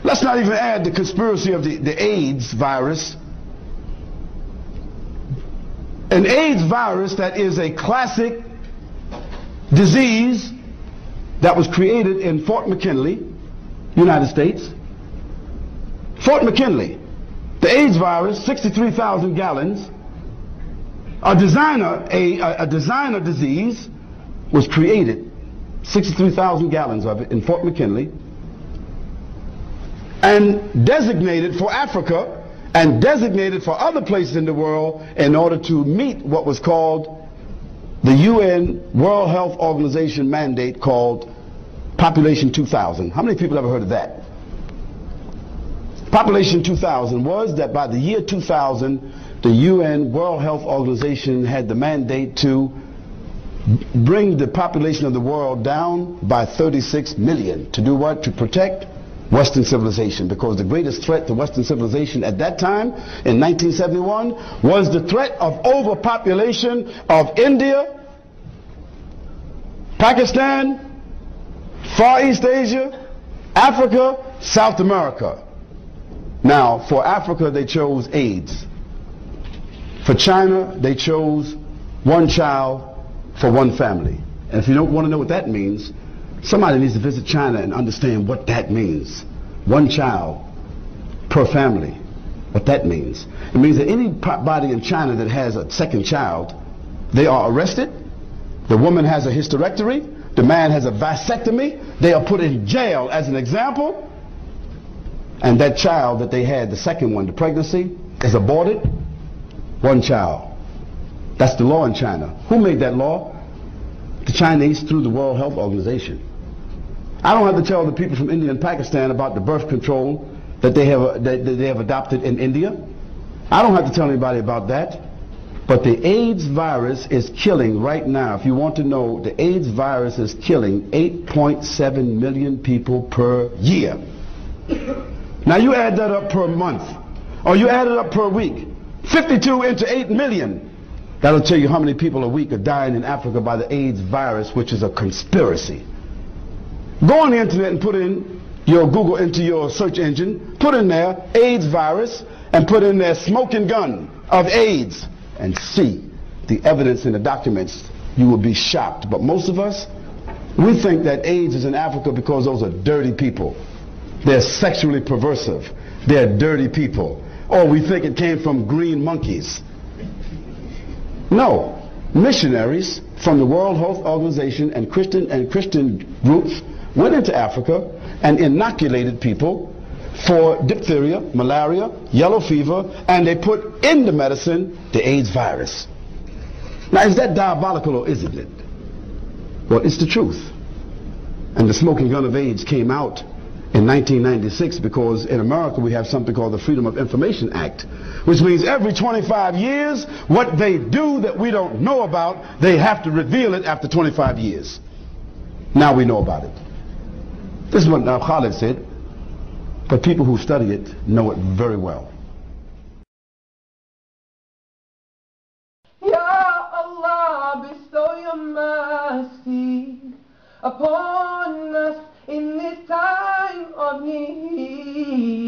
Let's not even add the conspiracy of the AIDS virus. An AIDS virus that is a classic disease that was created in Fort McKinley, United States. Fort McKinley, the AIDS virus, 63,000 gallons. A designer disease was created, 63,000 gallons of it in Fort McKinley, and designated for Africa and designated for other places in the world in order to meet what was called the UN World Health Organization mandate called Population 2000. How many people ever heard of that? Population 2000 was that by the year 2000, the UN World Health Organization had the mandate to bring the population of the world down by 36 million. To do what? To protect Western civilization, because the greatest threat to Western civilization at that time, in 1971, was the threat of overpopulation of India, Pakistan, Far East Asia, Africa, South America. Now, for Africa, they chose AIDS. For China, they chose one child for one family. And if you don't want to know what that means, somebody needs to visit China and understand what that means. One child per family. What that means. It means that anybody in China that has a second child, they are arrested. The woman has a hysterectomy. The man has a vasectomy. They are put in jail as an example. And that child that they had, the second one, the pregnancy, is aborted. One child. That's the law in China. Who made that law? The Chinese, through the World Health Organization. I don't have to tell the people from India and Pakistan about the birth control that they have adopted in India. I don't have to tell anybody about that. But the AIDS virus is killing right now. If you want to know, the AIDS virus is killing 8.7 million people per year. Now you add that up per month, or you add it up per week. 52 into 8 million. That'll tell you how many people a week are dying in Africa by the AIDS virus, which is a conspiracy. Go on the internet and put in your Google into your search engine, put in there AIDS virus, and put in there smoking gun of AIDS, and see the evidence in the documents. You will be shocked. But most of us, we think that AIDS is in Africa because those are dirty people. They're sexually perversive. They're dirty people. Or we think it came from green monkeys. No. Missionaries from the World Health Organization and Christian groups went into Africa and inoculated people for diphtheria, malaria, yellow fever, and they put in the medicine the AIDS virus. Now, is that diabolical or isn't it? Well, it's the truth. And the smoking gun of AIDS came out in 1996 because in America we have something called the Freedom of Information Act, which means every 25 years what they do that we don't know about, they have to reveal it after 25 years. Now we know about it. This is what Khalid said, but people who study it know it very well. Ya Allah, bestow your mercy upon us in this time of need.